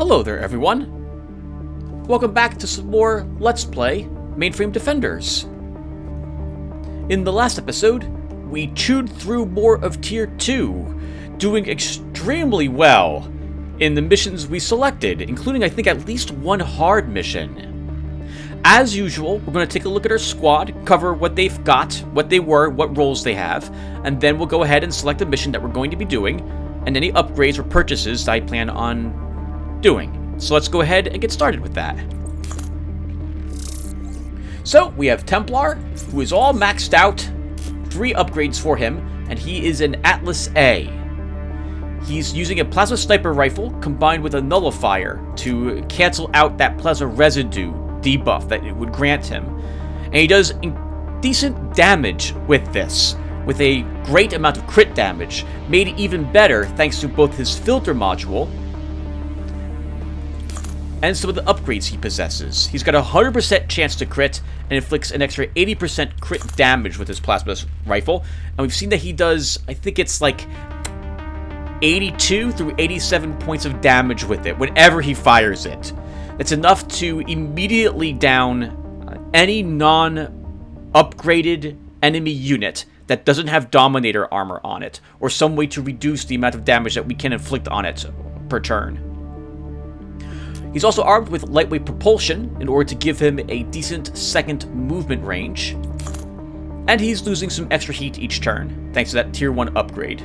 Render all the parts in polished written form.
Hello there everyone! Welcome back to some more Let's Play Mainframe Defenders. In the last episode, we chewed through more of Tier 2, doing extremely well in the missions we selected, including I think at least one hard mission. As usual, we're going to take a look at our squad, cover what they've got, what they were, what roles they have, and then we'll go ahead and select a mission that we're going to be doing, and any upgrades or purchases that I plan on doing. So let's go ahead and get started with that. So we have Templar, who is all maxed out, 3 upgrades for him, and he is an Atlas A. He's using a plasma sniper rifle combined with a nullifier to cancel out that plasma residue debuff that it would grant him. And he does decent damage with this, with a great amount of crit damage, made even better thanks to both his filter module and some of the upgrades he possesses. He's got a 100% chance to crit, and inflicts an extra 80% crit damage with his plasma rifle. And we've seen that he does, I think it's like 82 through 87 points of damage with it, whenever he fires it. That's enough to immediately down any non-upgraded enemy unit that doesn't have Dominator armor on it, or some way to reduce the amount of damage that we can inflict on it per turn. He's also armed with lightweight propulsion in order to give him a decent second movement range. And he's losing some extra heat each turn, thanks to that Tier 1 upgrade.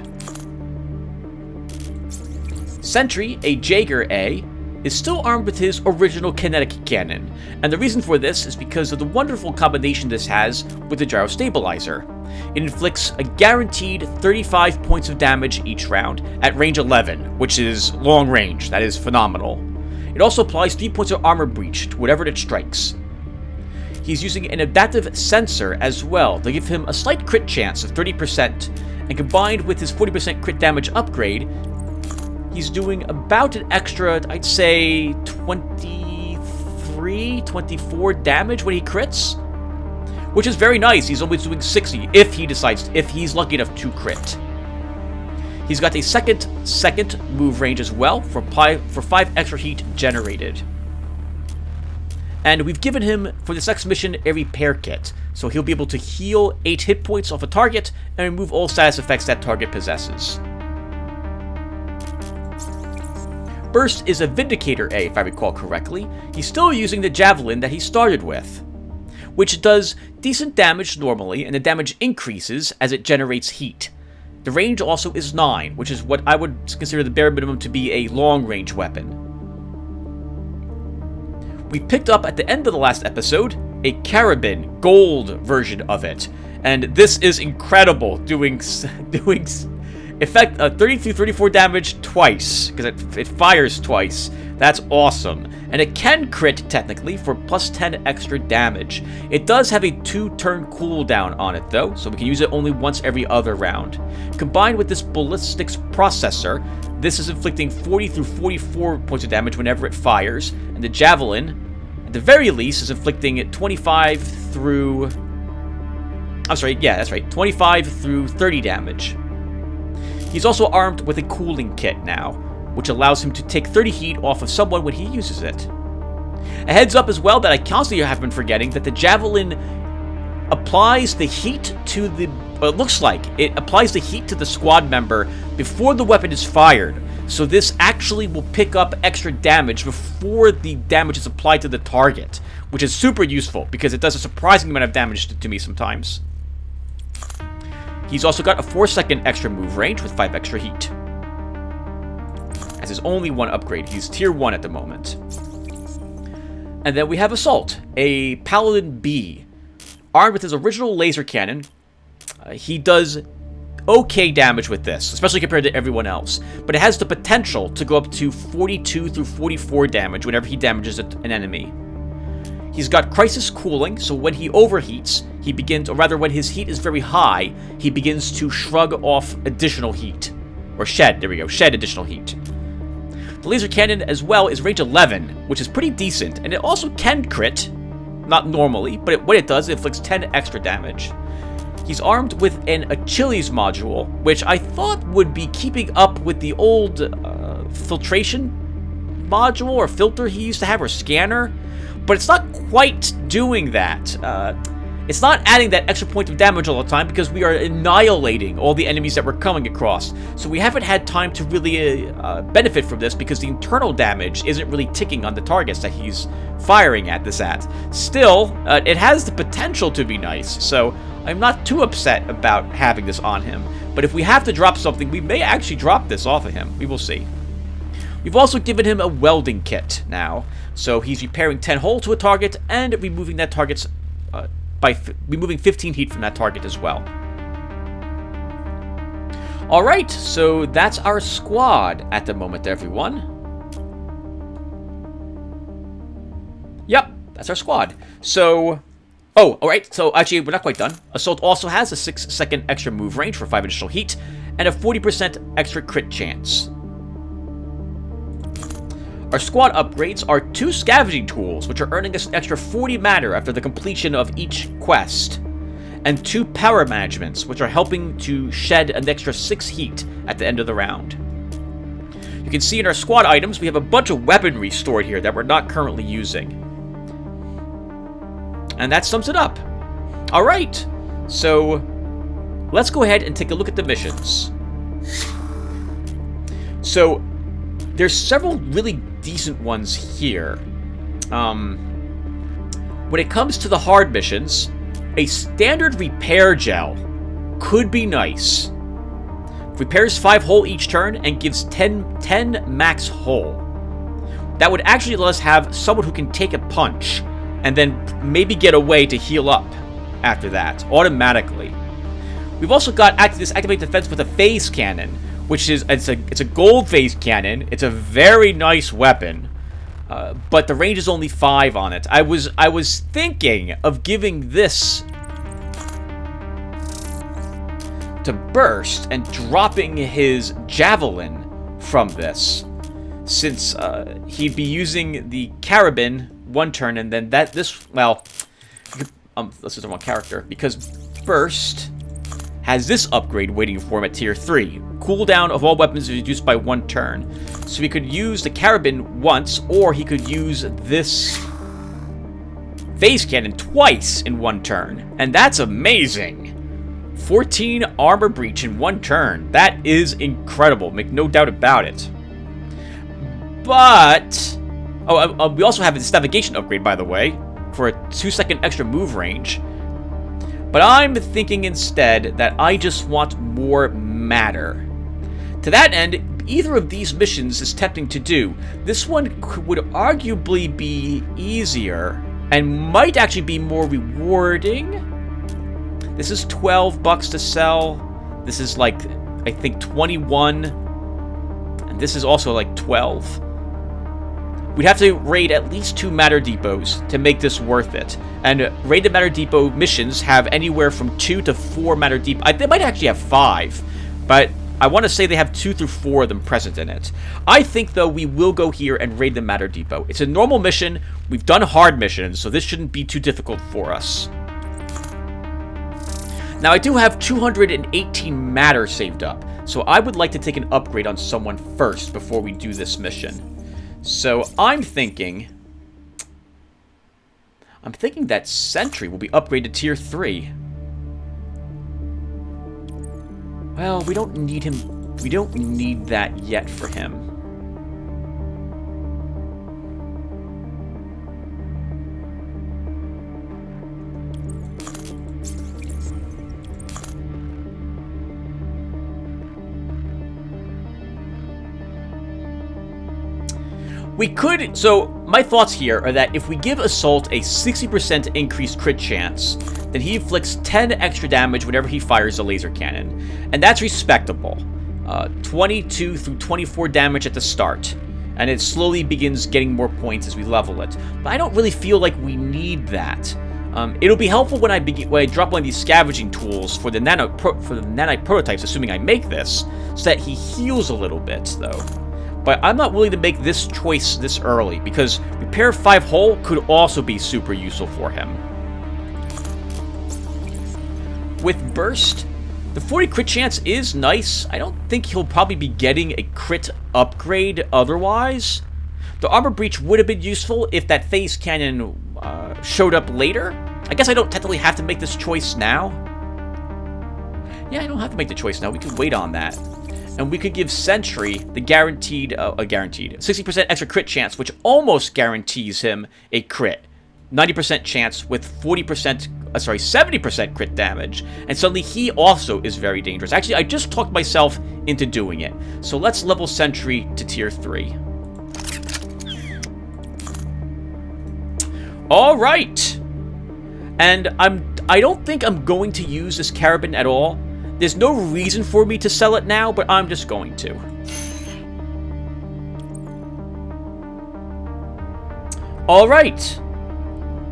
Sentry, a Jaeger A, is still armed with his original kinetic cannon. And the reason for this is because of the wonderful combination this has with the gyro stabilizer. It inflicts a guaranteed 35 points of damage each round at range 11, which is long range. That is phenomenal. It also applies 3 points of armor breach to whatever it strikes. He's using an adaptive sensor as well to give him a slight crit chance of 30%, and combined with his 40% crit damage upgrade, he's doing about an extra, I'd say, 23, 24 damage when he crits, which is very nice. He's always doing 60 if he's lucky enough to crit. He's got a second move range as well for 5 extra heat generated. And we've given him, for this next mission, a repair kit. So he'll be able to heal 8 hit points off a target and remove all status effects that target possesses. Burst is a Vindicator A, if I recall correctly. He's still using the Javelin that he started with, which does decent damage normally, and the damage increases as it generates heat. The range also is 9, which is what I would consider the bare minimum to be a long-range weapon. We picked up at the end of the last episode a Carabin gold version of it, and this is incredible, doing 30 through 34 damage twice, because it fires twice. That's awesome. And it can crit, technically, for plus 10 extra damage. It does have a 2-turn cooldown on it, though, so we can use it only once every other round. Combined with this ballistics processor, this is inflicting 40 through 44 points of damage whenever it fires, and the Javelin, at the very least, is inflicting 25 through 30 damage. He's also armed with a cooling kit now, which allows him to take 30 heat off of someone when he uses it. A heads up as well that I constantly have been forgetting, that the Javelin applies the heat to the... Well, it looks like it applies the heat to the squad member before the weapon is fired. So this actually will pick up extra damage before the damage is applied to the target, which is super useful because it does a surprising amount of damage to me sometimes. He's also got a 4-second extra move range with 5 extra heat. As his only one upgrade, he's Tier 1 at the moment. And then we have Assault, a Paladin B. Armed with his original laser cannon, he does okay damage with this, especially compared to everyone else. But it has the potential to go up to 42 through 44 damage whenever he damages an enemy. He's got Crisis Cooling, so when he overheats, he begins, or rather when his heat is very high, he begins to shrug off additional heat. Or shed, there we go, shed additional heat. The laser cannon as well is range 11, which is pretty decent, and it also can crit. Not normally, but when it does, it inflicts 10 extra damage. He's armed with an Achilles module, which I thought would be keeping up with the old filtration module or filter he used to have, or scanner, but it's not quite doing that. It's not adding that extra point of damage all the time because we are annihilating all the enemies that we're coming across. So we haven't had time to really benefit from this because the internal damage isn't really ticking on the targets that he's firing at this at. Still, it has the potential to be nice, so I'm not too upset about having this on him. But if we have to drop something, we may actually drop this off of him. We will see. We've also given him a welding kit now. So he's repairing 10 holes to a target and removing that target's by removing 15 heat from that target as well. Alright, so that's our squad at the moment, everyone. Yep, that's our squad. So, alright, so actually we're not quite done. Assault also has a 6-second extra move range for 5 additional heat, and a 40% extra crit chance. Our squad upgrades are 2 scavenging tools, which are earning us an extra 40 matter after the completion of each quest, and 2 power managements, which are helping to shed an extra 6 heat at the end of the round. You can see in our squad items we have a bunch of weaponry stored here that we're not currently using. And that sums it up. Alright, so let's go ahead and take a look at the missions. So there's several really decent ones here. When it comes to the hard missions, a standard repair gel could be nice. Repairs 5 hull each turn and gives 10 max hull. That would actually let us have someone who can take a punch and then maybe get away to heal up after that, automatically. We've also got this activate defense with a phase cannon, which is it's a gold phase cannon. It's a very nice weapon, but the range is only 5 on it. I was thinking of giving this to Burst and dropping his javelin from this, since he'd be using the carabin 1 turn, and then let's just one character, because Burst has this upgrade waiting for him at tier 3. Cooldown of all weapons is reduced by 1 turn. So he could use the carabin once, or he could use this phase cannon twice in 1 turn. And that's amazing! 14 armor breach in 1 turn. That is incredible, make no doubt about it. But we also have this navigation upgrade, by the way, for a 2-second extra move range. But I'm thinking instead that I just want more matter. To that end, either of these missions is tempting to do. This one would arguably be easier and might actually be more rewarding. This is $12 to sell. This is like, I think, 21. And this is also like 12. We'd have to raid at least 2 Matter Depots to make this worth it. And raided Matter Depot missions have anywhere from 2 to 4 Matter Depots. They might actually have 5, but I want to say they have 2 through 4 of them present in it. I think, though, we will go here and raid the Matter Depot. It's a normal mission. We've done hard missions, so this shouldn't be too difficult for us. Now, I do have 218 Matter saved up, so I would like to take an upgrade on someone first before we do this mission. So I'm thinking that Sentry will be upgraded to tier 3. Well, we don't need him. We don't need that yet for him. We could, so my thoughts here are that if we give Assault a 60% increased crit chance, then he inflicts 10 extra damage whenever he fires a laser cannon. And that's respectable. 22 through 24 damage at the start. And it slowly begins getting more points as we level it. But I don't really feel like we need that. It'll be helpful when I drop one of these scavenging tools for the nanite prototypes, assuming I make this, so that he heals a little bit, though. But I'm not willing to make this choice this early, because Repair 5 Hull could also be super useful for him. With Burst, the 40 crit chance is nice. I don't think he'll probably be getting a crit upgrade otherwise. The armor breach would have been useful if that phase cannon showed up later. I guess I don't technically have to make this choice now. Yeah, I don't have to make the choice now. We could wait on that. And we could give Sentry the guaranteed 60% extra crit chance, which almost guarantees him a crit. 90% chance with 70% crit damage. And suddenly he also is very dangerous. Actually, I just talked myself into doing it. So let's level Sentry to tier 3. All right. And I don't think I'm going to use this Carabin at all. There's no reason for me to sell it now, but I'm just going to. All right.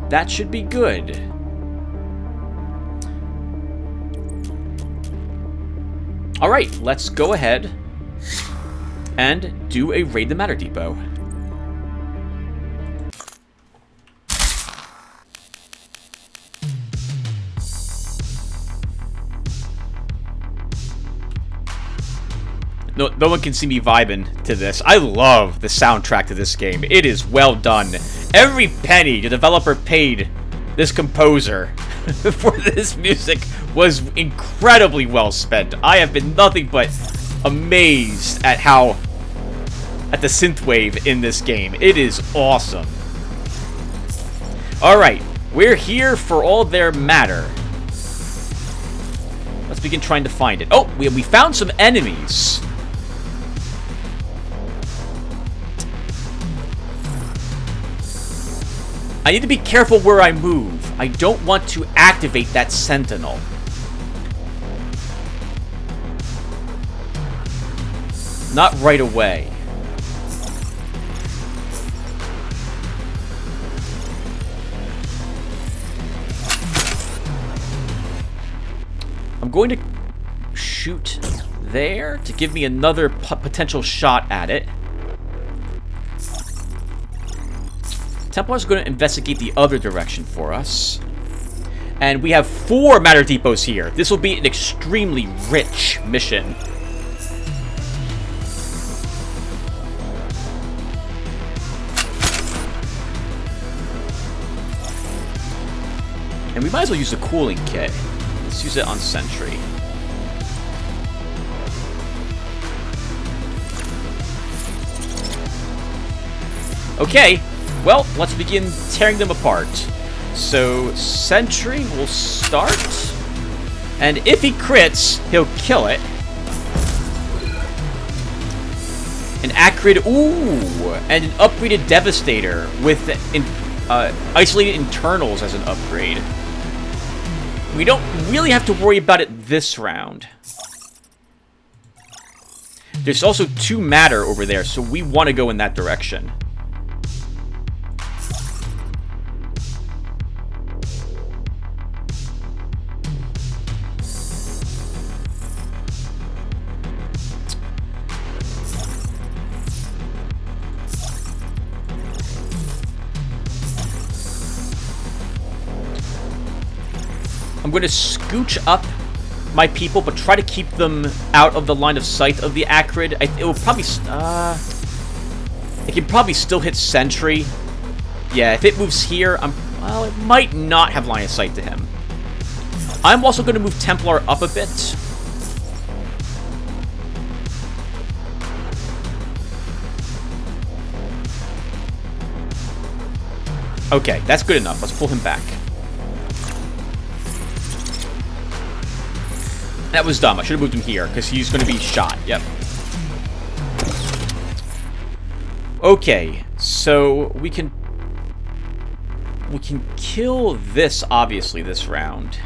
That should be good. All right, let's go ahead and do a Raid the Matter Depot. No one can see me vibing to this. I love the soundtrack to this game. It is well done. Every penny the developer paid this composer for this music was incredibly well spent. I have been nothing but amazed at the synthwave in this game. It is awesome. Alright, we're here for all their matter. Let's begin trying to find it. Oh, we found some enemies. I need to be careful where I move. I don't want to activate that sentinel. Not right away. I'm going to shoot there to give me another potential shot at it. Templar's going to investigate the other direction for us. And we have 4 matter depots here. This will be an extremely rich mission. And we might as well use the cooling kit. Let's use it on Sentry. Okay. Well, let's begin tearing them apart. So, Sentry will start. And if he crits, he'll kill it. An Acrid, ooh! And an upgraded Devastator with isolated internals as an upgrade. We don't really have to worry about it this round. There's also 2 matter over there, so we want to go in that direction. I'm going to scooch up my people, but try to keep them out of the line of sight of the Acrid. It will probably... it can probably still hit Sentry. Yeah, if it moves here, well, it might not have line of sight to him. I'm also going to move Templar up a bit. Okay, that's good enough. Let's pull him back. That was dumb. I should have moved him here, because he's going to be shot. Yep. Okay, so we can kill this, obviously, this round.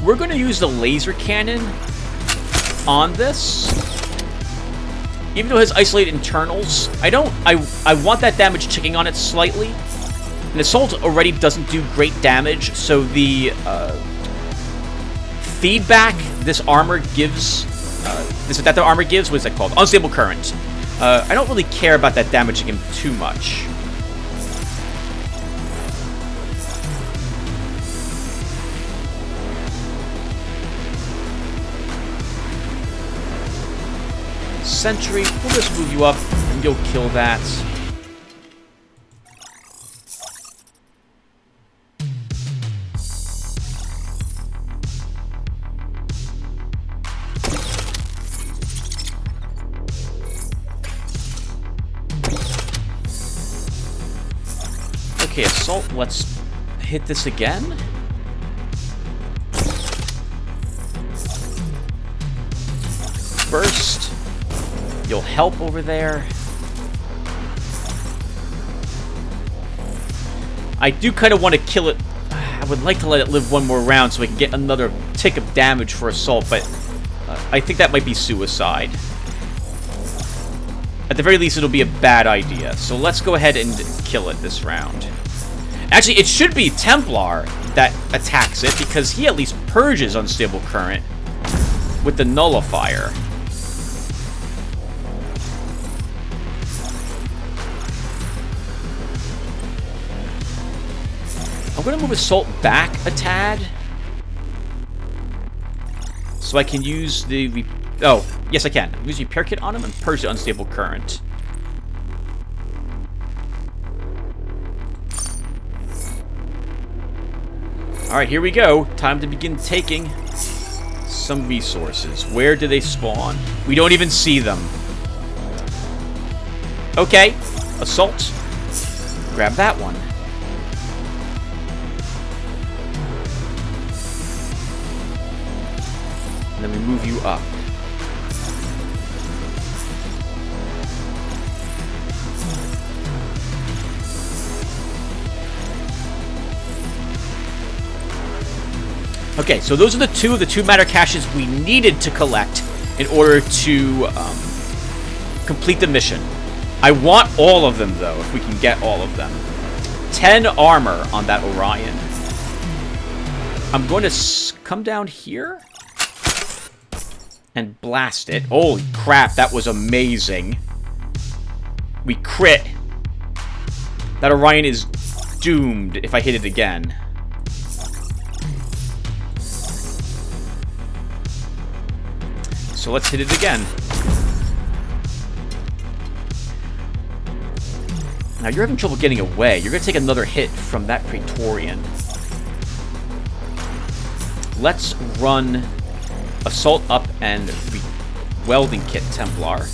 We're going to use the laser cannon on this. Even though it has isolated internals, I want that damage ticking on it slightly. And Assault already doesn't do great damage, so the feedback this armor gives, that the armor gives, what is that called? Unstable current. I don't really care about that damaging him too much. Sentry, we'll just move you up and you'll kill that. Okay, assault, let's hit this again. Burst. You'll help over there. I do kind of want to kill it. I would like to let it live one more round so I can get another tick of damage for assault, but I think that might be suicide. At the very least, it'll be a bad idea. So let's go ahead and kill it this round. Actually, it should be Templar that attacks it, because he at least purges Unstable Current with the Nullifier. I'm going to move Assault back a tad, so I can use the... Oh, yes I can. Use Repair Kit on him and purge the Unstable Current. Alright, here we go. Time to begin taking some resources. Where do they spawn? We don't even see them. Okay. Assault. Grab that one. And then we move you up. Okay, so those are the two matter caches we needed to collect in order to complete the mission. I want all of them, though, if we can get all of them. 10 armor on that Orion. I'm going to come down here and blast it. Holy crap, that was amazing. We crit. That Orion is doomed if I hit it again. So let's hit it again. Now you're having trouble getting away. You're going to take another hit from that Praetorian. Let's run Assault up and Welding Kit Templar.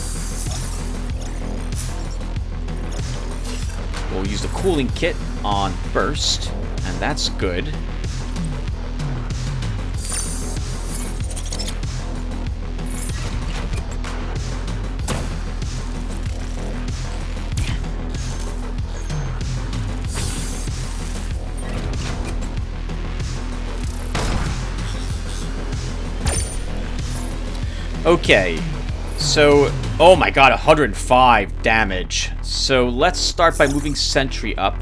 We'll use the Cooling Kit on Burst, and that's good. Okay, so, oh my god, 105 damage. So let's start by moving Sentry up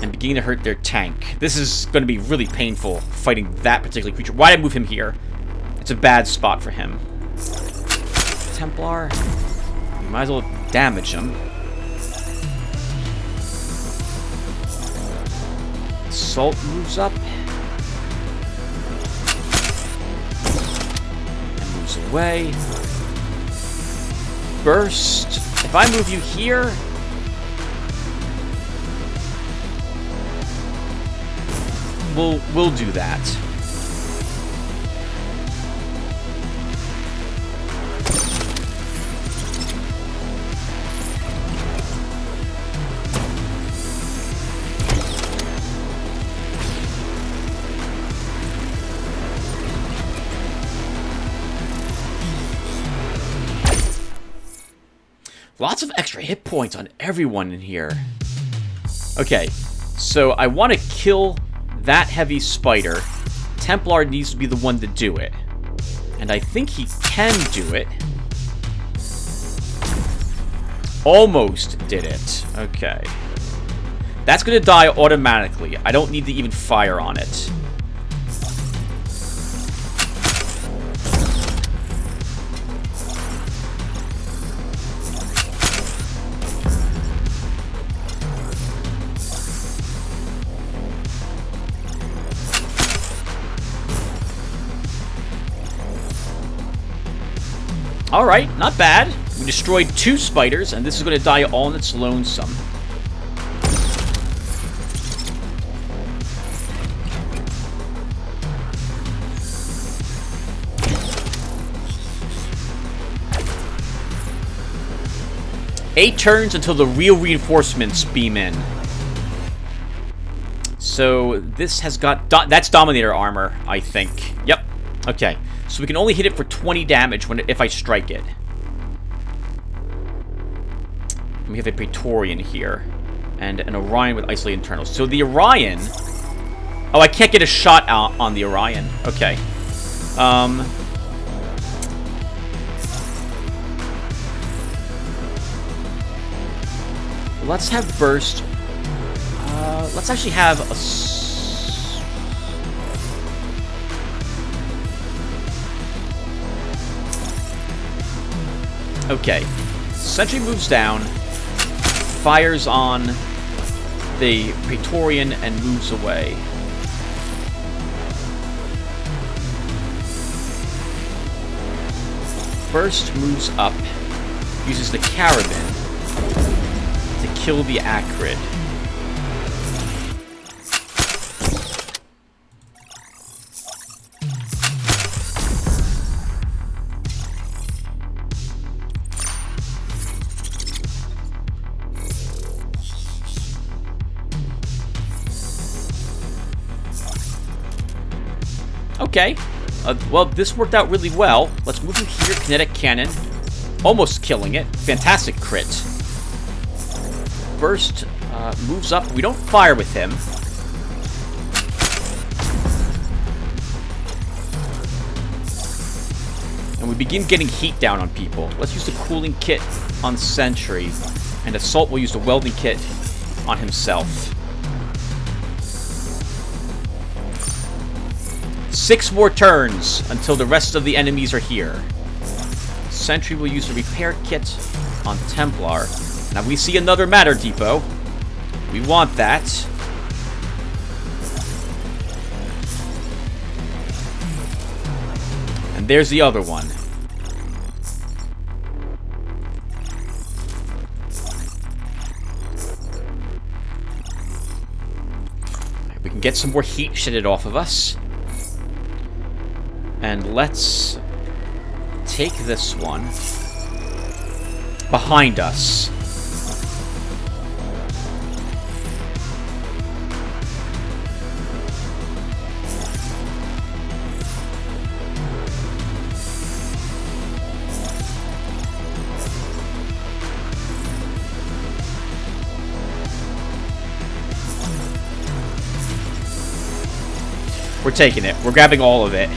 and beginning to hurt their tank. This is going to be really painful, fighting that particular creature. Why did I move him here? It's a bad spot for him. Templar, you might as well damage him. Assault moves up. Away. Burst. If I move you here, we'll do that. Lots of extra hit points on everyone in here. Okay, so I want to kill that heavy spider. Templar needs to be the one to do it. And I think he can do it. Almost did it. Okay. That's going to die automatically. I don't need to even fire on it. Alright, not bad. We destroyed 2 spiders, and this is going to die all on its lonesome. Eight turns until the real reinforcements beam in. So this has got... that's Dominator armor, I think. Yep. Okay. So we can only hit it for 20 damage if I strike it. We have a Praetorian here. And an Orion with isolated internals. So the Orion... Oh, I can't get a shot out on the Orion. Okay. Let's have burst. Let's actually have a... Okay. Sentry moves down, fires on the Praetorian, and moves away. Burst moves up, uses the Carabin to kill the Acrid. Okay. Well, this worked out really well. Let's move in here. Kinetic Cannon. Almost killing it. Fantastic crit. Burst moves up. We don't fire with him. And we begin getting heat down on people. Let's use the cooling kit on Sentry. And Assault will use the welding kit on himself. 6 more turns until the rest of the enemies are here. Sentry will use the repair kit on Templar. Now we see another Matter Depot. We want that. And there's the other one. We can get some more heat shedded off of us. And let's take this one behind us. We're taking it. We're grabbing all of it.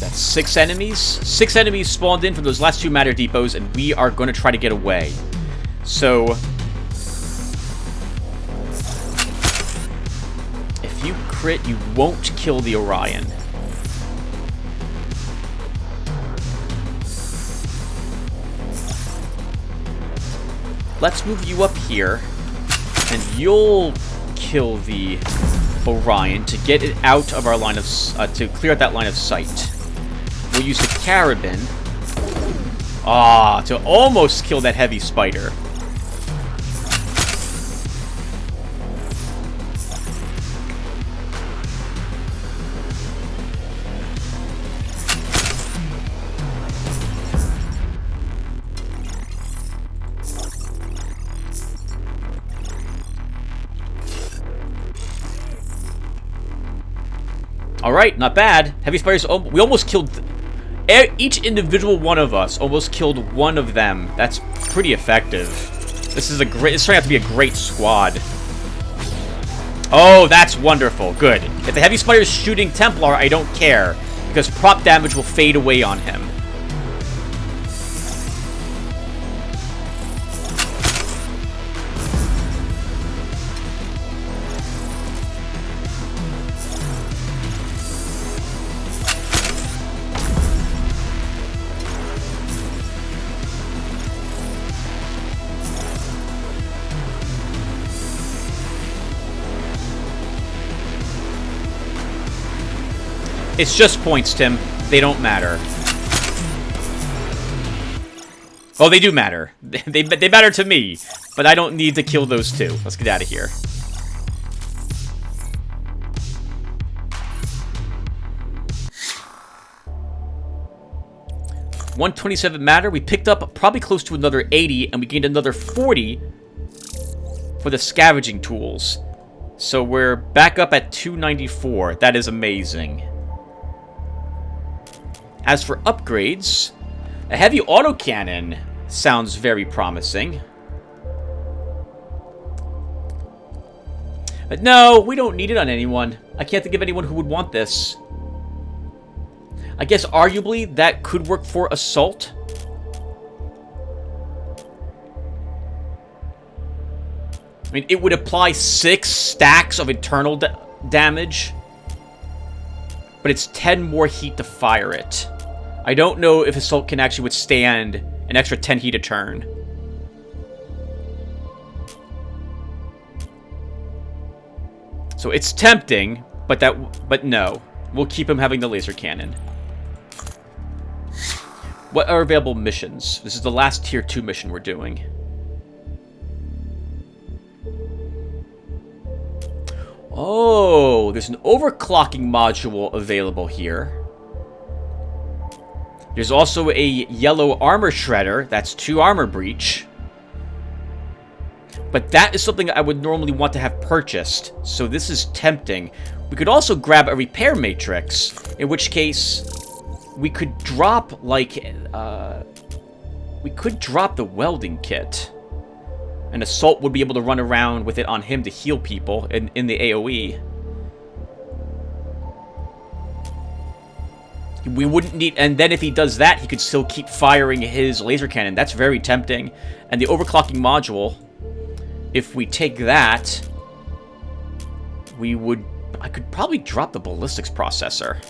That's 6 enemies. 6 enemies spawned in from those last 2 Matter Depots, and we are going to try to get away. So, if you crit, you won't kill the Orion. Let's move you up here, and you'll kill the Orion to get it out of our line of to clear out that line of sight. We'll use the Carabin to almost kill that heavy spider. Alright, not bad. Heavy spiders, we almost killed... Each individual one of us almost killed one of them. That's pretty effective. This is a great... It's turning out to be a great squad. Oh, that's wonderful. Good. If the heavy spider is shooting Templar, I don't care, because prop damage will fade away on him. It's just points, Tim. They don't matter. Oh, they do matter. They matter to me, but I don't need to kill those two. Let's get out of here. $127 matter. We picked up probably close to another 80, and we gained another 40 for the scavenging tools. So we're back up at 294. That is amazing. As for upgrades, a heavy autocannon sounds very promising. But no, we don't need it on anyone. I can't think of anyone who would want this. I guess arguably that could work for assault. I mean, it would apply 6 stacks of internal damage. But it's 10 more heat to fire it. I don't know if Assault can actually withstand an extra 10 heat a turn. So it's tempting, but no. We'll keep him having the laser cannon. What are available missions? This is the last tier 2 mission we're doing. Oh, there's an overclocking module available here. There's also a yellow armor shredder. That's 2 armor breach. But that is something I would normally want to have purchased. So this is tempting. We could also grab a repair matrix. In which case, we could drop, like, we could drop the welding kit. And Assault would be able to run around with it on him to heal people in the AoE. We wouldn't need... And then if he does that, he could still keep firing his laser cannon. That's very tempting. And the overclocking module, if we take that, we would... I could probably drop the ballistics processor.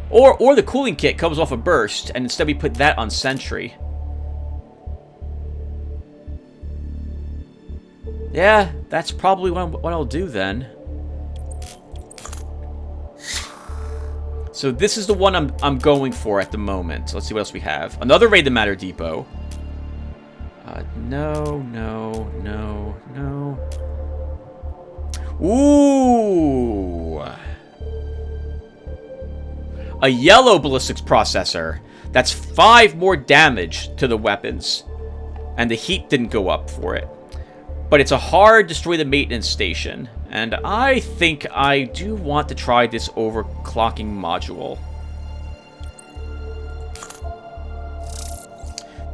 Or the cooling kit comes off a burst, and instead we put that on sentry. Yeah, that's probably what I'll do then. So this is the one I'm going for at the moment. Let's see what else we have. Another Raid the Matter Depot. No. Ooh. A yellow ballistics processor. That's 5 more damage to the weapons. And the heat didn't go up for it. But it's a hard destroy the maintenance station. And I think I do want to try this overclocking module.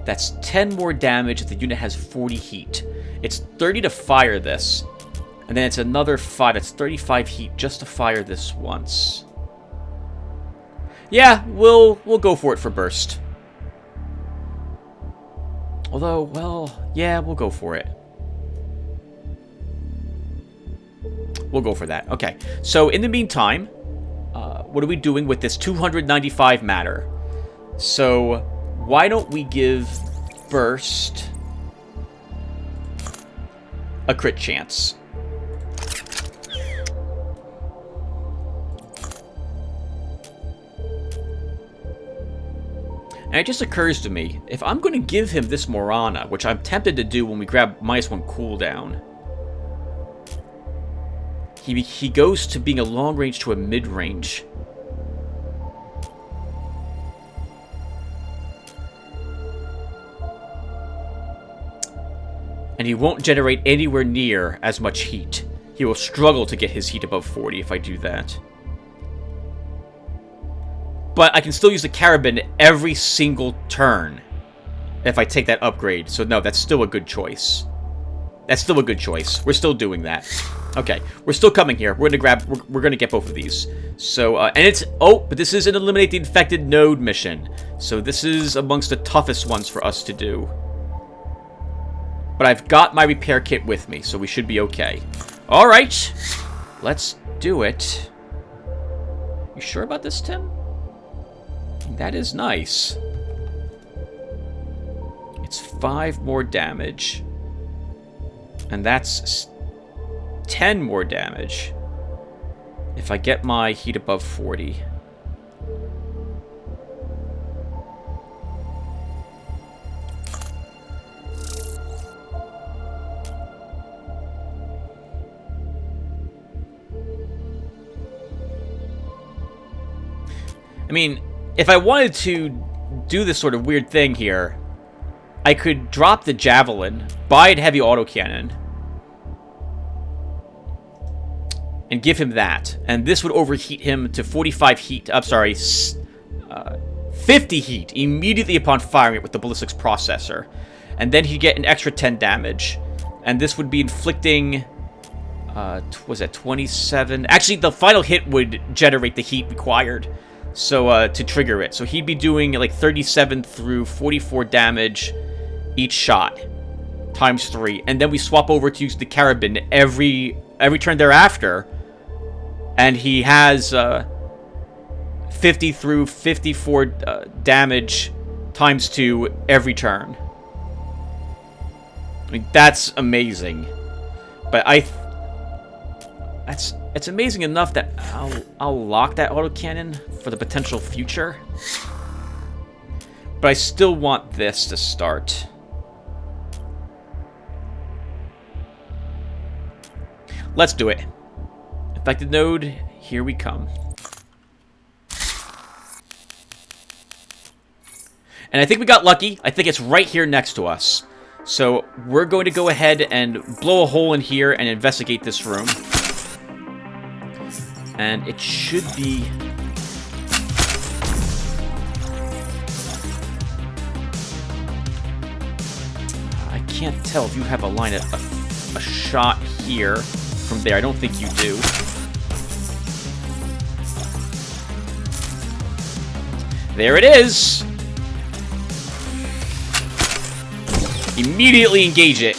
That's 10 more damage if the unit has 40 heat. It's 30 to fire this. And then it's another 5. That's 35 heat just to fire this once. Yeah, we'll go for it for burst. Although, well, yeah, we'll go for it. We'll go for that. Okay, so in the meantime, what are we doing with this 295 matter? So, why don't we give burst a crit chance? And it just occurs to me, if I'm going to give him this Morana, which I'm tempted to do when we grab -1 cooldown, he goes to being a long range to a mid range. And he won't generate anywhere near as much heat. He will struggle to get his heat above 40 if I do that. But I can still use the Carabin every single turn if I take that upgrade. So no, that's still a good choice. That's still a good choice. We're still doing that. Okay, we're still coming here. We're gonna get both of these. So, and it's, but this is an eliminate the infected node mission. So this is amongst the toughest ones for us to do. But I've got my repair kit with me, so we should be okay. All right, let's do it. You sure about this, Tim? That is nice. It's 5 more damage. And that's 10 more damage if I get my heat above 40. I mean, if I wanted to do this sort of weird thing here, I could drop the javelin, buy a heavy autocannon, and give him that. And this would overheat him to 45 heat. I'm sorry, 50 heat immediately upon firing it with the ballistics processor. And then he'd get an extra 10 damage. And this would be inflicting... was that 27? Actually, the final hit would generate the heat required. So, to trigger it. So he'd be doing like 37 through 44 damage each shot. Times 3. And then we swap over to use the carabin every turn thereafter. And he has 50 through 54 damage times 2 every turn. I mean, that's amazing. But it's amazing enough that I'll lock that autocannon for the potential future. But I still want this to start. Let's do it. Infected node, here we come. And I think we got lucky. I think it's right here next to us. So we're going to go ahead and blow a hole in here and investigate this room. And it should be... I can't tell if you have a line of a shot here from there. I don't think you do. There it is! Immediately engage it.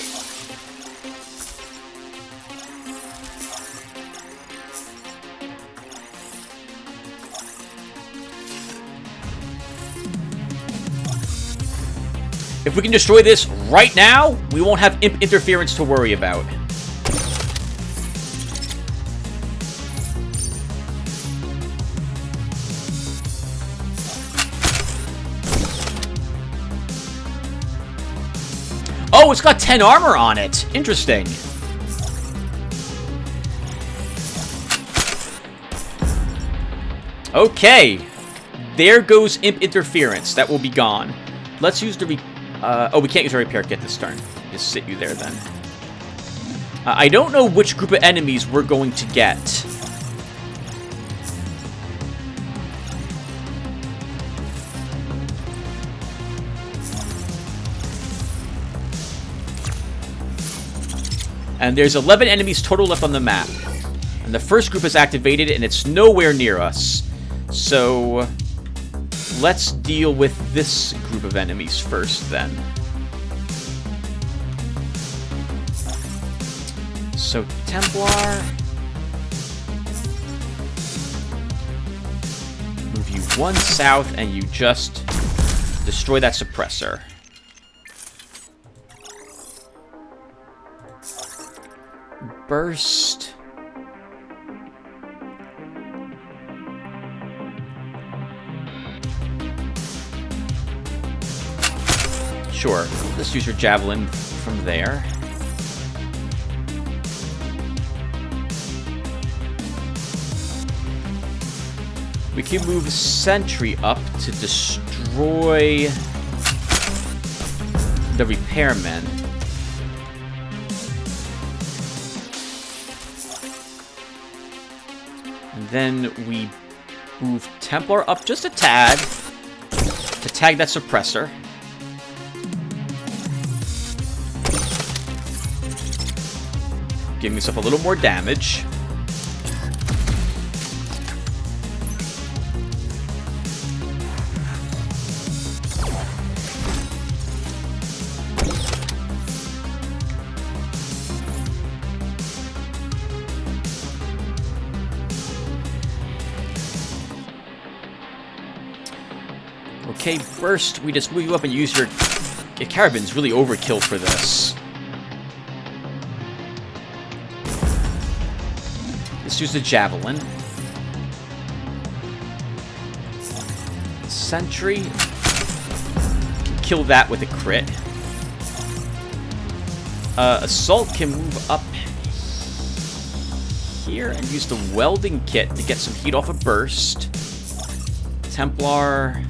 If we can destroy this right now, we won't have imp interference to worry about. Oh, it's got 10 armor on it. Interesting. Okay. There goes imp interference. That will be gone. Let's use the... oh, we can't use a repair kit this turn. Just sit you there, then. I don't know which group of enemies we're going to get. And there's 11 enemies total left on the map. And the first group is activated, and it's nowhere near us. So... let's deal with this group of enemies first, then. So, Templar. Move you 1 south, and you just destroy that suppressor. Burst. Sure, let's use your javelin from there. We can move Sentry up to destroy the repairmen. And then we move Templar up just a tad to tag that suppressor. giving us up a little more damage. Okay, burst. We just move you up and use your carabin's really overkill for this. Let's use the javelin. Sentry. Kill that with a crit. Assault can move up here and use the welding kit to get some heat off a burst. Templar.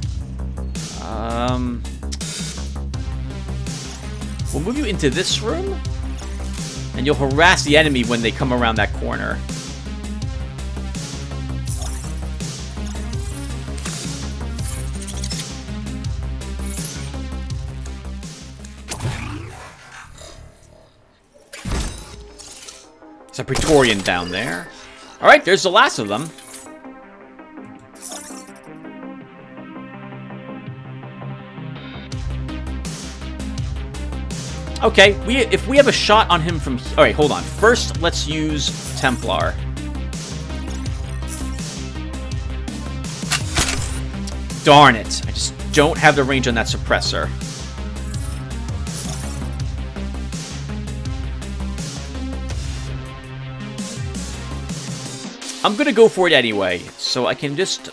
We'll move you into this room, and you'll harass the enemy when they come around that corner. There's a Praetorian down there. Alright, there's the last of them. Okay, if we have a shot on him from... Alright, hold on. First, let's use Templar. Darn it. I just don't have the range on that suppressor. I'm gonna go for it anyway, so I can just...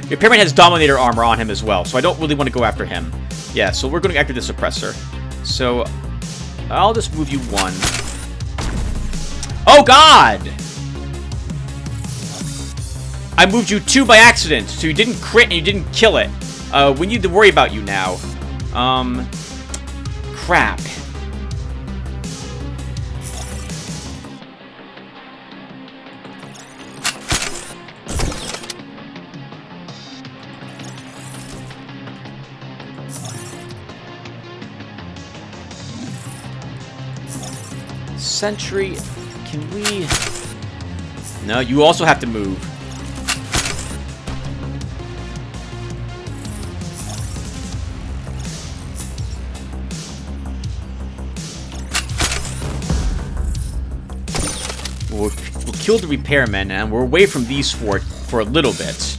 Repairman has Dominator armor on him as well, so I don't really want to go after him. Yeah, so we're going after the suppressor. So, I'll just move you one. Oh, God! I moved you two by accident, so you didn't crit and you didn't kill it. We need to worry about you now. Crap. Sentry, can we... No, you also have to move. We'll kill the repairmen, and we're away from these four for a little bit.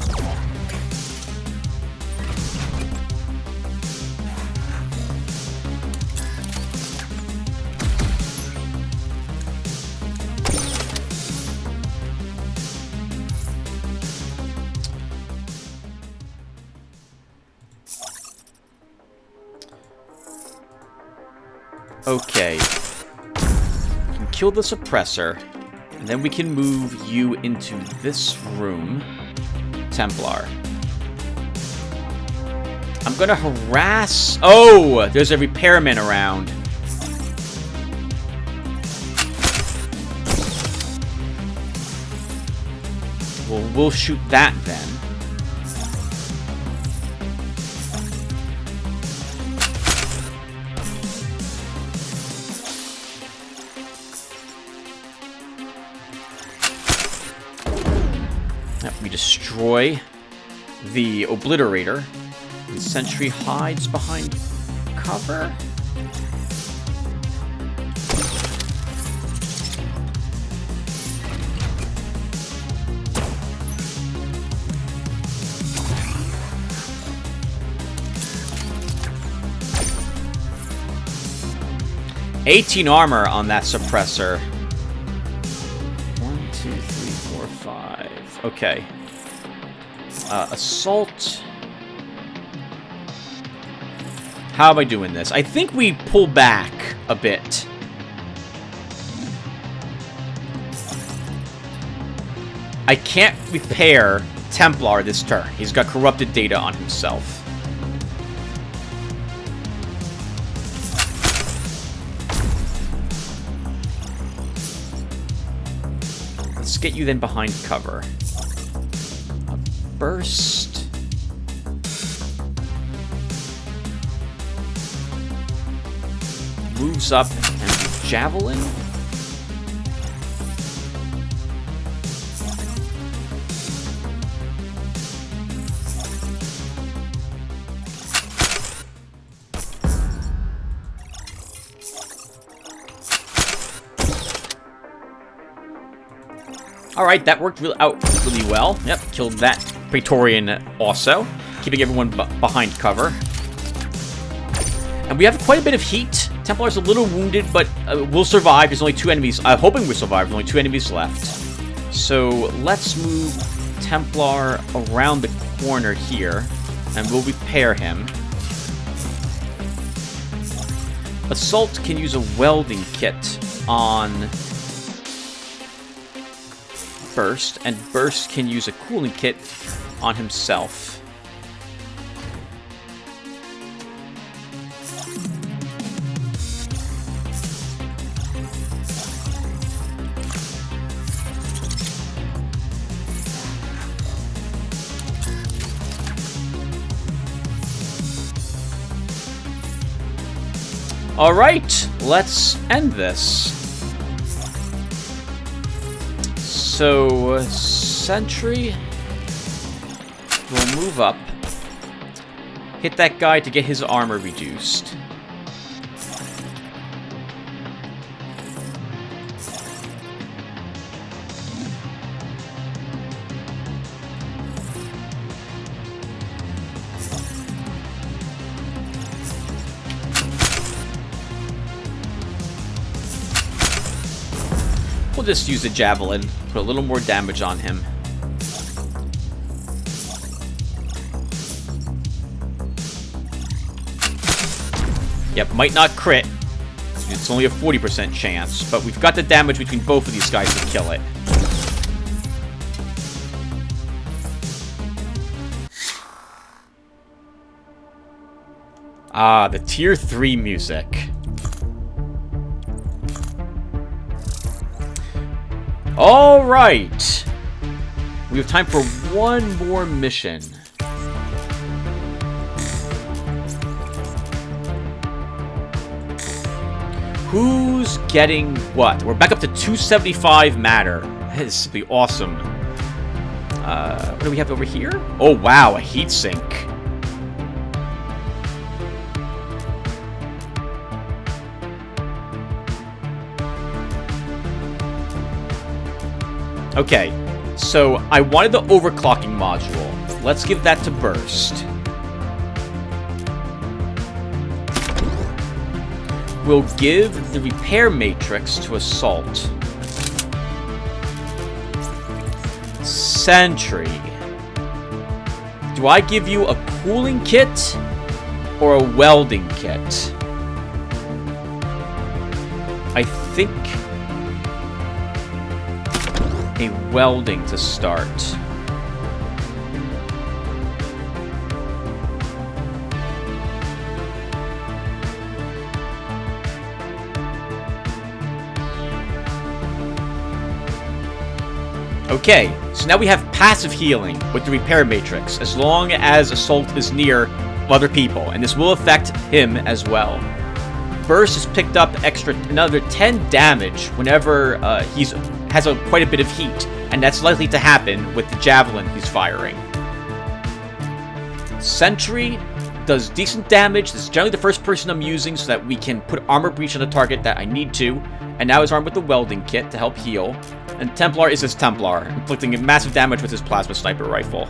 Okay. We can kill the suppressor, and then we can move you into this room. Templar. I'm gonna harass... Oh! There's a repairman around. Well, we'll shoot that then. We destroy the Obliterator. And Sentry hides behind cover. $18 armor on that suppressor. 1, 2, 3, 4, 5. Okay. Assault. How am I doing this? I think we pull back a bit. I can't repair Templar this turn. He's got corrupted data on himself. Let's get you then behind cover. A burst. moves up and javelin. Alright, that worked out really well. Yep, killed that Praetorian also, keeping everyone behind cover. And we have quite a bit of heat. Templar's a little wounded, but we'll survive. There's only 2 enemies. I'm hoping we'll survive. There's only 2 enemies left. So let's move Templar around the corner here, and we'll repair him. Assault can use a welding kit on Burst, and Burst can use a cooling kit on himself. All right, let's end this. So, Sentry will move up, hit that guy to get his armor reduced. We'll just use the javelin, put a little more damage on him. Yep, might not crit. It's only a 40% chance, but we've got the damage between both of these guys to kill it. Ah, the tier 3 music. All right. We have time for one more mission. Who's getting what? We're back up to 275 matter. This would be awesome. What do we have over here? Oh, wow, a heat sink. Okay, so I wanted the overclocking module. Let's give that to Burst. We'll give the repair matrix to Assault. Sentry. Do I give you a cooling kit or a welding kit? I think a welding to start. Okay, so now we have passive healing with the repair matrix, as long as Assault is near other people, and this will affect him as well. Burst has picked up another 10 damage whenever he's has quite a bit of heat, and that's likely to happen with the javelin he's firing. Sentry does decent damage. This is generally the first person I'm using so that we can put armor breach on a target that I need to, and now he's armed with the welding kit to help heal. And Templar is his Templar, inflicting massive damage with his plasma sniper rifle.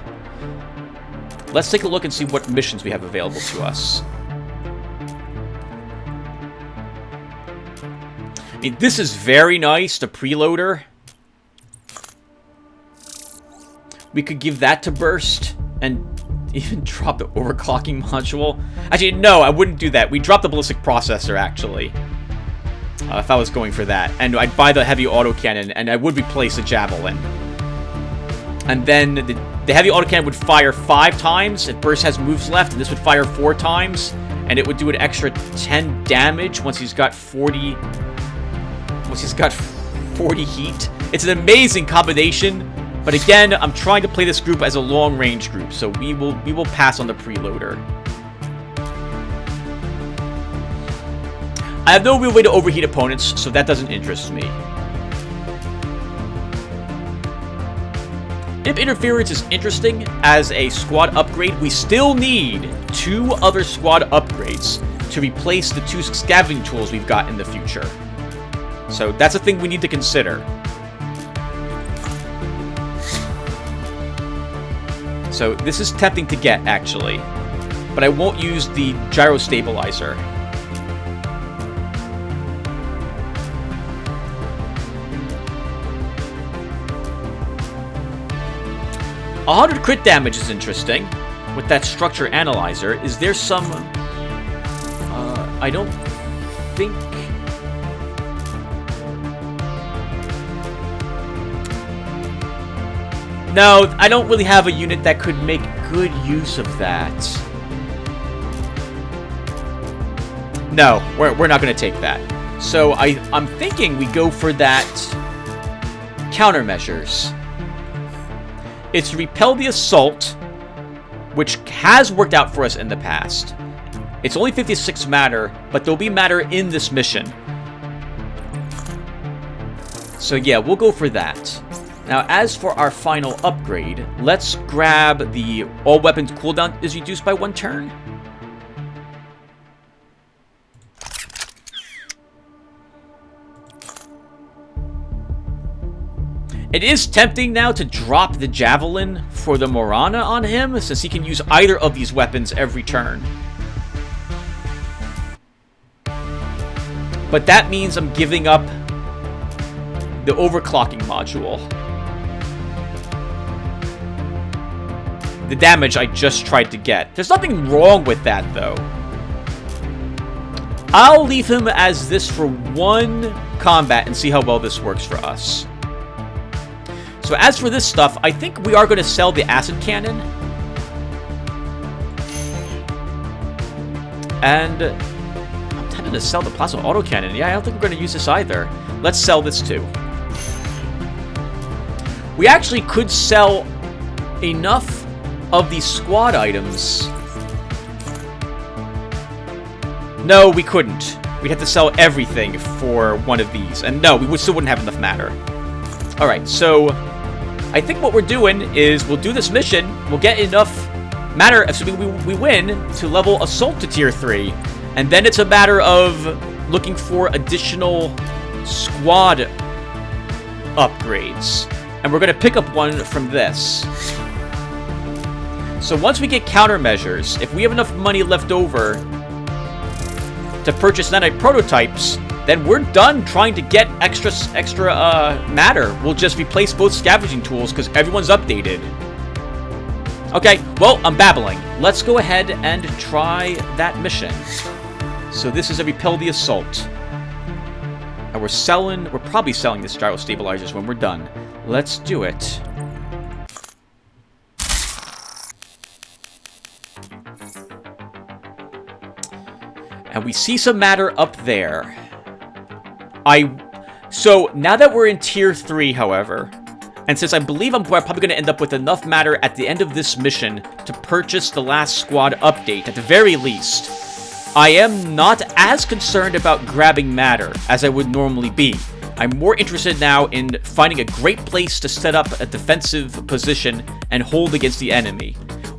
Let's take a look and see what missions we have available to us. I mean, this is very nice, the preloader. We could give that to Burst and even drop the overclocking module. Actually, no, I wouldn't do that. We drop the ballistic processor, actually. If I was going for that. And I'd buy the heavy autocannon, and I would replace the javelin. And then the heavy autocannon would fire 5 times if Burst has moves left, and this would fire 4 times, and it would do an extra 10 damage once he's got 40... Once he's got 40 heat. It's an amazing combination. But again, I'm trying to play this group as a long-range group, so we will pass on the preloader. I have no real way to overheat opponents, so that doesn't interest me. Imp Interference is interesting as a squad upgrade. We still need 2 other squad upgrades to replace the 2 scavenging tools we've got in the future. So that's a thing we need to consider. So this is tempting to get, actually. But I won't use the gyro stabilizer. 100 crit damage is interesting with that structure analyzer. Is there some... I don't think... No, I don't really have a unit that could make good use of that. No, we're not going to take that. So I'm thinking we go for that countermeasures. It's repel the assault, which has worked out for us in the past. It's only 56 matter, but there'll be matter in this mission. So yeah, we'll go for that. Now, as for our final upgrade, let's grab the all weapons cooldown is reduced by 1 turn. It is tempting now to drop the Javelin for the Morana on him, since he can use either of these weapons every turn. But that means I'm giving up the overclocking module. The damage I just tried to get. There's nothing wrong with that, though. I'll leave him as this for 1 combat and see how well this works for us. So as for this stuff, I think we are going to sell the acid cannon. And I'm tempted to sell the plasma autocannon. Yeah, I don't think we're going to use this either. Let's sell this too. We actually could sell enough of these squad items. No, we couldn't. We'd have to sell everything for one of these. And no, we still wouldn't have enough matter. Alright, so I think what we're doing is we'll do this mission, we'll get enough matter, assuming we win, to level Assault to Tier 3. And then it's a matter of looking for additional squad upgrades. And we're going to pick up one from this. So once we get countermeasures, if we have enough money left over to purchase nanite prototypes, then we're done trying to get extra matter. We'll just replace both scavenging tools because everyone's updated. Okay, well, I'm babbling. Let's go ahead and try that mission. So this is a repel the assault. And we're probably selling this gyro stabilizers when we're done. Let's do it. And we see some matter up there. So now that we're in Tier 3, however, and since I believe I'm probably going to end up with enough matter at the end of this mission to purchase the last squad update, at the very least, I am not as concerned about grabbing matter as I would normally be. I'm more interested now in finding a great place to set up a defensive position and hold against the enemy.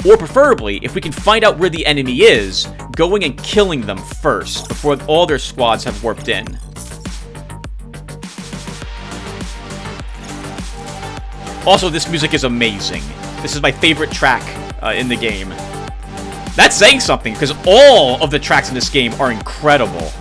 Or preferably, if we can find out where the enemy is, going and killing them first, before all their squads have warped in. Also, this music is amazing. This is my favorite track in the game. That's saying something, because all of the tracks in this game are incredible.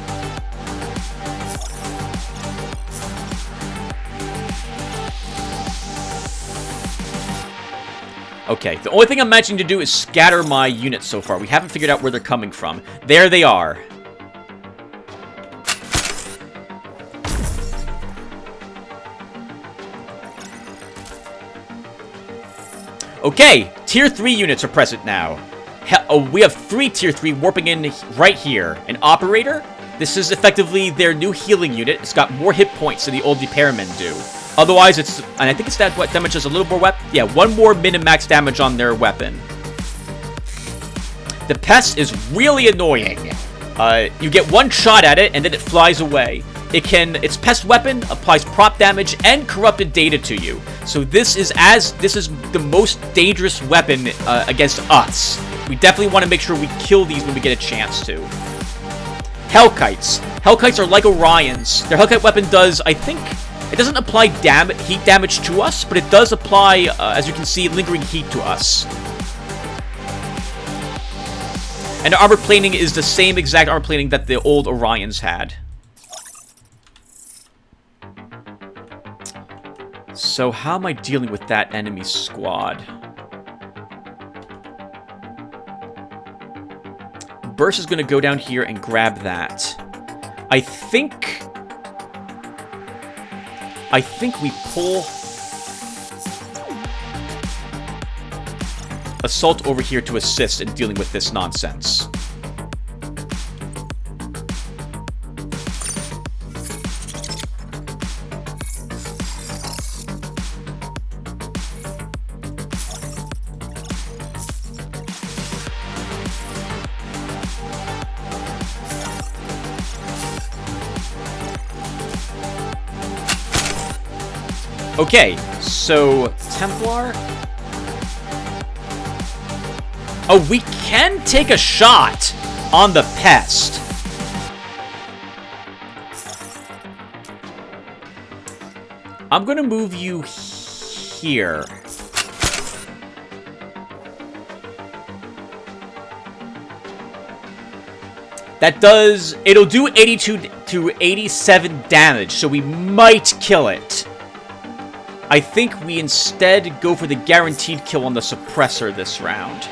Okay, the only thing I'm managing to do is scatter my units so far. We haven't figured out where they're coming from. There they are. Okay, Tier 3 units are present now. We have 3 Tier 3 warping in right here. An Operator. This is effectively their new healing unit. It's got more hit points than the old repairmen do. Otherwise, and I think it's that what damages a little more weapon. Yeah, 1 more min-and-max damage on their weapon. The Pest is really annoying. You get one shot at it, and then it flies away. Its pest weapon applies prop damage and corrupted data to you. So this is the most dangerous weapon against us. We definitely want to make sure we kill these when we get a chance to. Hellkites. Hellkites are like Orions. Their Hellkite weapon does, I think, it doesn't apply heat damage to us, but it does apply, as you can see, lingering heat to us. And the armor plating is the same exact armor plating that the old Orions had. So how am I dealing with that enemy squad? Burst is going to go down here and grab that. I think we pull Assault over here to assist in dealing with this nonsense. Okay, so Templar. Oh, we can take a shot on the pest. I'm gonna move you here. It'll do 82 to 87 damage, so we might kill it. I think we instead go for the guaranteed kill on the suppressor this round.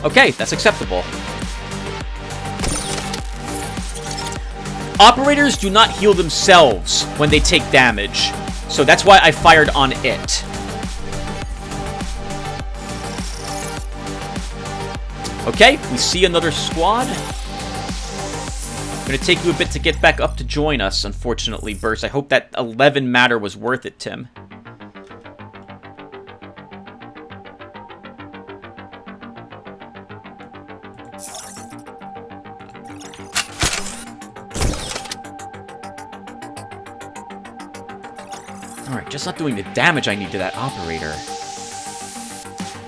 Okay, that's acceptable. Operators do not heal themselves when they take damage, so that's why I fired on it. Okay, we see another squad. Gonna take you a bit to get back up to join us, unfortunately, Burst. I hope that 11 matter was worth it, Tim. Alright, just not doing the damage I need to that operator.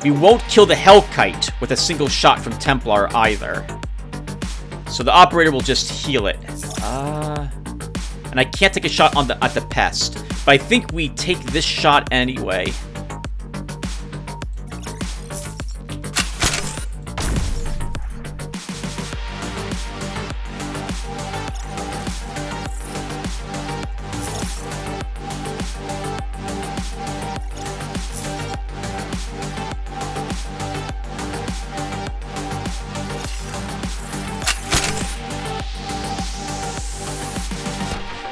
We won't kill the Hellkite with a single shot from Templar either. So the operator will just heal it. And I can't take a shot on at the pest. But I think we take this shot anyway.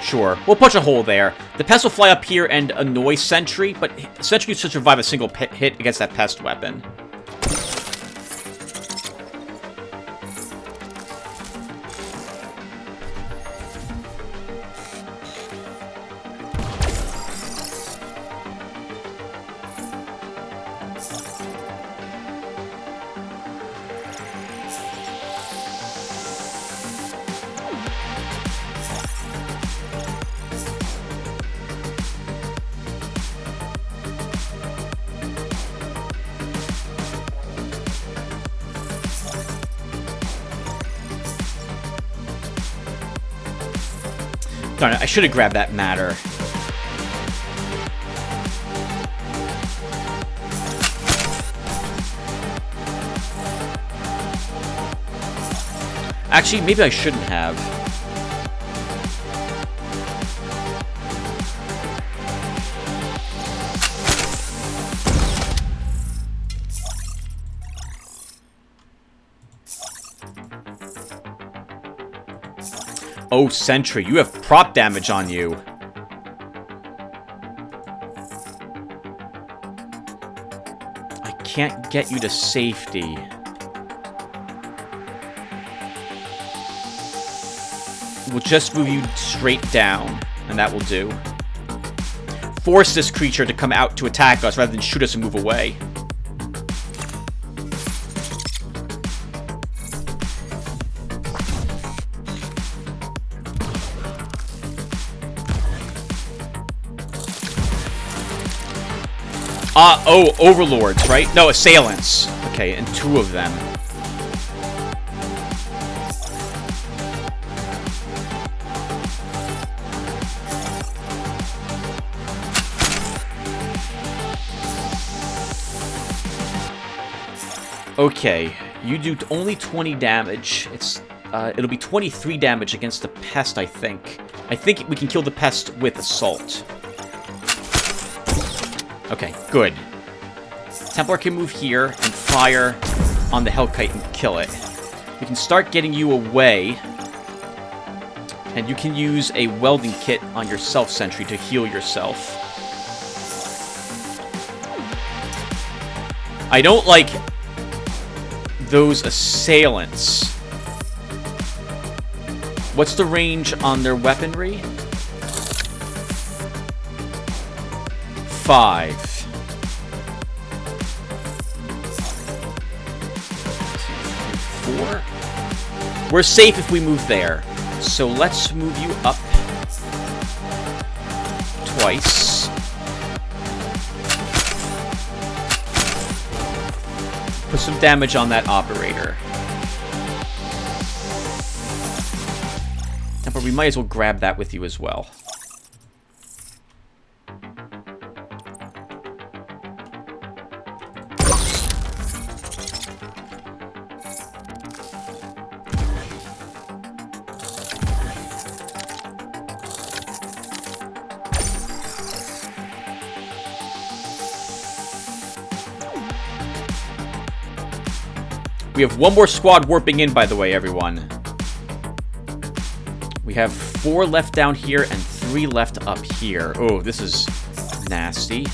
Sure, we'll punch a hole there. The pest will fly up here and annoy Sentry, but Sentry should survive a single hit against that pest weapon. Darn it, I should have grabbed that matter. Actually, maybe I shouldn't have. Oh, Sentry, you have prop damage on you. can't get you to safety. We'll just move you straight down, and that will do. Force this creature to come out to attack us rather than shoot us and move away. Oh, overlords, right? No, assailants. Okay, and 2 of them. Okay, you do only 20 damage. It'll be 23 damage against the pest, I think. I think we can kill the pest with assault. Okay, good. Templar can move here and fire on the Hellkite and kill it. We can start getting you away. And you can use a welding kit on your self-sentry to heal yourself. I don't like those assailants. What's the range on their weaponry? 5. 2, 3, 4. We're safe if we move there. So let's move you up twice. Put some damage on that operator. But we might as well grab that with you as well. We have 1 more squad warping in, by the way, everyone. We have 4 left down here and 3 left up here. Oh, this is nasty.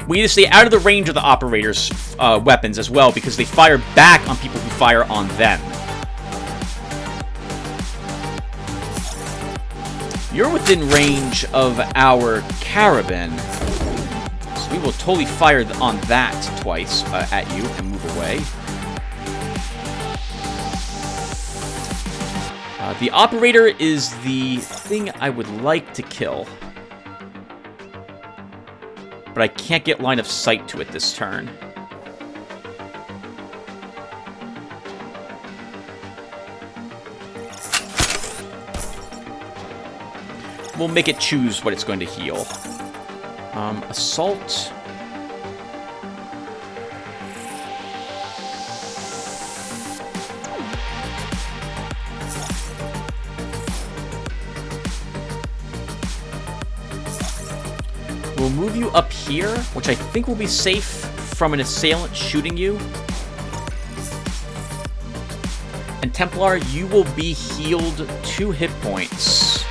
We need to stay out of the range of the operators' weapons as well, because they fire back on people who fire on them. You're within range of our carabin. So we will totally fire on that twice at you and move away. The operator is the thing I would like to kill. But I can't get line of sight to it this turn. We'll make it choose what it's going to heal. Assault. We'll move you up here, which I think will be safe from an assailant shooting you. And Templar, you will be healed 2 hit points.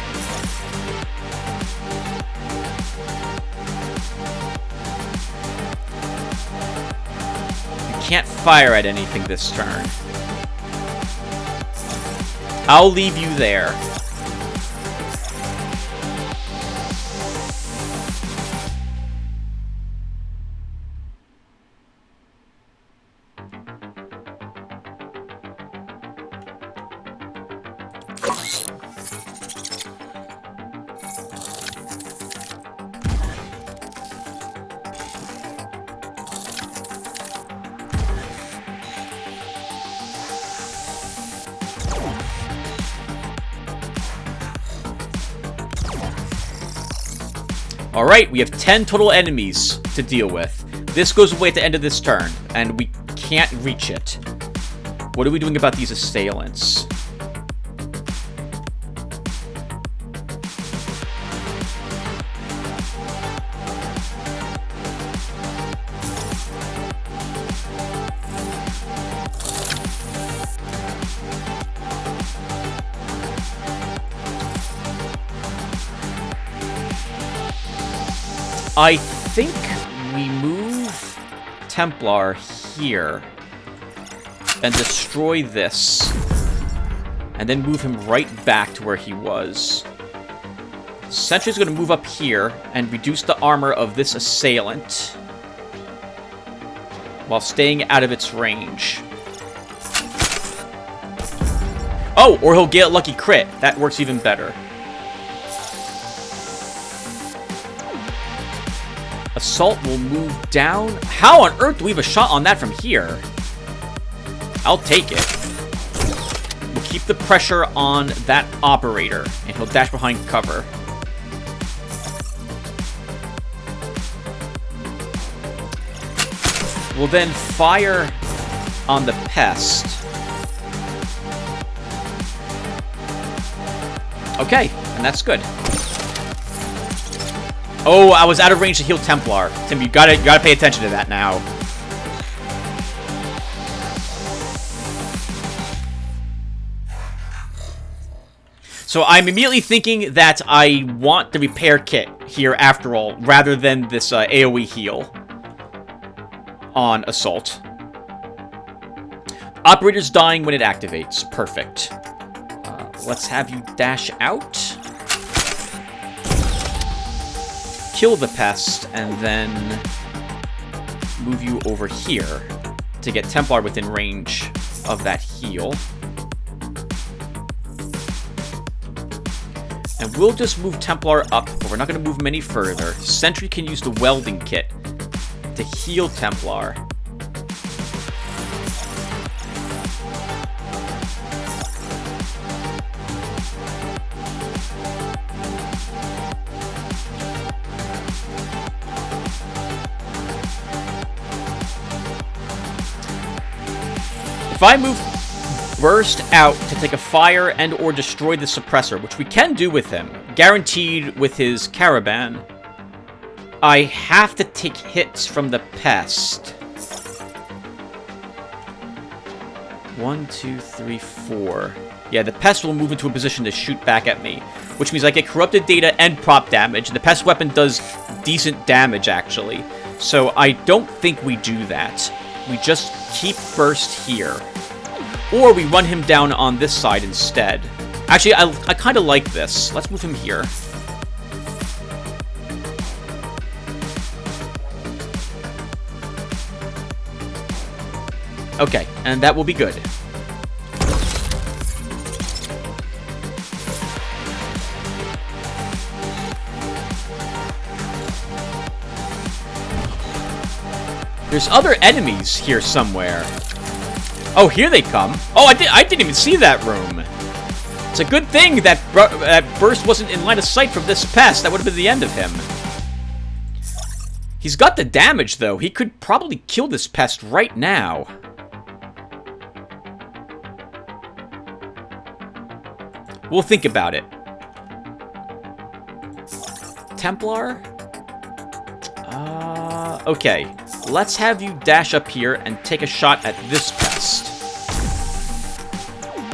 You can't fire at anything this turn. I'll leave you there. Alright, we have 10 total enemies to deal with. This goes away at the end of this turn, and we can't reach it. What are we doing about these assailants? I think we move Templar here and destroy this, and then move him right back to where he was. Sentry's going to move up here and reduce the armor of this assailant while staying out of its range. Oh, or he'll get a lucky crit. That works even better. Assault will move down. How on earth do we have a shot on that from here? I'll take it. We'll keep the pressure on that operator, and he'll dash behind cover. We'll then fire on the pest. Okay, and that's good. Oh, I was out of range to heal Templar. Tim, you gotta pay attention to that now. So I'm immediately thinking that I want the repair kit here after all, rather than this AoE heal on Assault. Operator's dying when it activates. Perfect. Let's have you dash out. Kill the pest, and then move you over here to get Templar within range of that heal. And we'll just move Templar up, but we're not going to move him any further. Sentry can use the welding kit to heal Templar. If I move Burst out to take a fire and or destroy the suppressor, which we can do with him, guaranteed with his caravan, I have to take hits from the pest. 1, 2, 3, 4. Yeah, the pest will move into a position to shoot back at me, which means I get corrupted data and prop damage. The pest weapon does decent damage, actually. So I don't think we do that. We just keep Burst here. Or we run him down on this side instead. Actually, I kind of like this. Let's move him here. Okay, and that will be good. There's other enemies here somewhere. Oh, here they come. Oh, I didn't even see that room. It's a good thing that Burst wasn't in line of sight from this pest. That would have been the end of him. He's got the damage, though. He could probably kill this pest right now. We'll think about it. Templar? Okay. Let's have you dash up here and take a shot at this pest.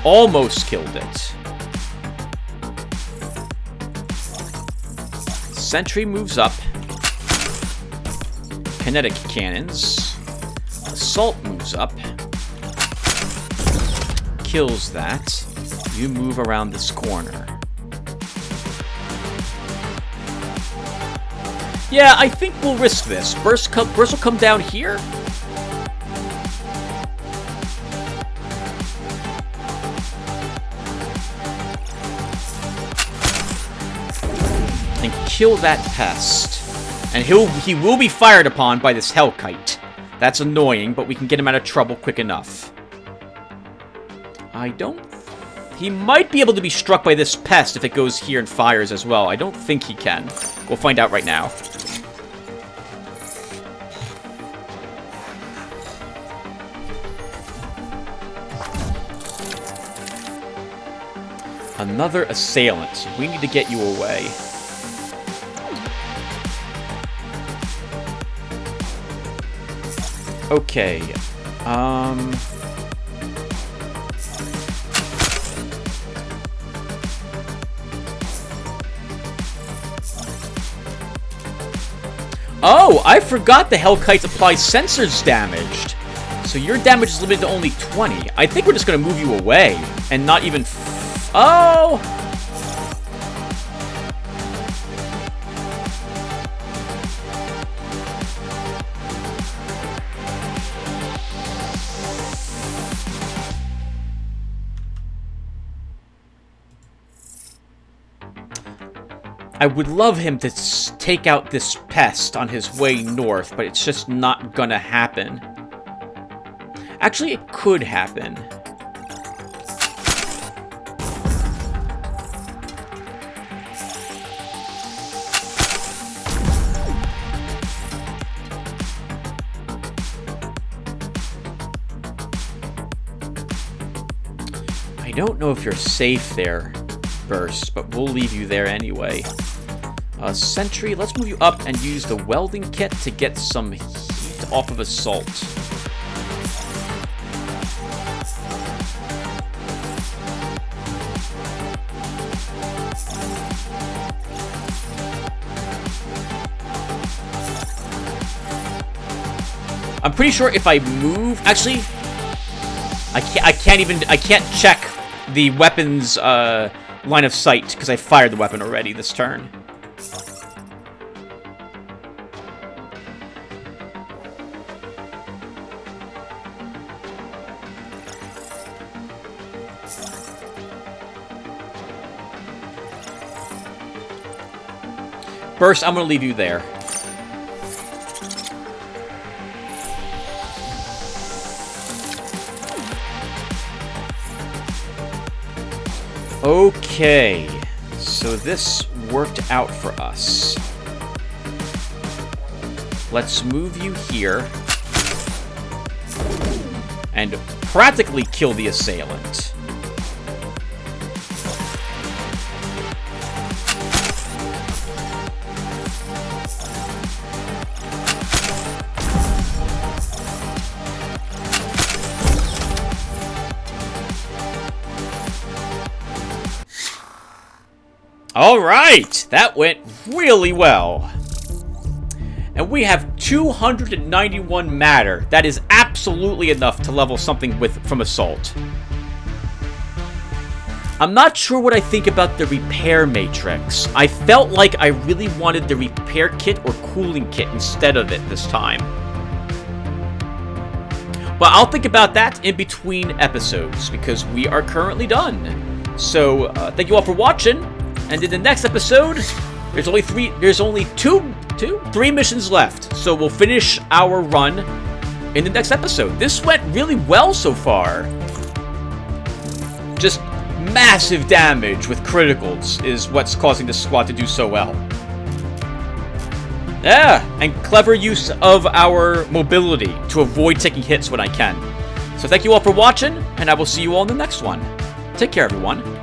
Almost killed it. Sentry moves up. Kinetic cannons. Assault moves up. Kills that. You move around this corner. Yeah, I think we'll risk this. Burst will come down here. And kill that pest. And he will be fired upon by this Hellkite. That's annoying, but we can get him out of trouble quick enough. He might be able to be struck by this pest if it goes here and fires as well. I don't think he can. We'll find out right now. Another assailant. We need to get you away. Okay. Oh, I forgot the Hellkite applies sensors damaged. So your damage is limited to only 20. I think we're just going to move you away and not even... Oh! I would love him to take out this pest on his way north, but it's just not gonna happen. Actually, it could happen. I don't know if you're safe there, Burst, but we'll leave you there anyway. Sentry, let's move you up and use the welding kit to get some heat off of Assault. I'm pretty sure if I move... Actually, I can't check the weapon's line of sight because I fired the weapon already this turn. Burst, I'm going to leave you there. Okay, so this worked out for us. Let's move you here and practically kill the assailant. Alright, that went really well. And we have 291 matter. That is absolutely enough to level something from Assault. I'm not sure what I think about the repair matrix. I felt like I really wanted the repair kit or cooling kit instead of it this time. But I'll think about that in between episodes, because we are currently done. So, thank you all for watching. And in the next episode, there's only three missions left. So we'll finish our run in the next episode. This went really well so far. Just massive damage with criticals is what's causing this squad to do so well. Yeah, and clever use of our mobility to avoid taking hits when I can. So thank you all for watching, and I will see you all in the next one. Take care, everyone.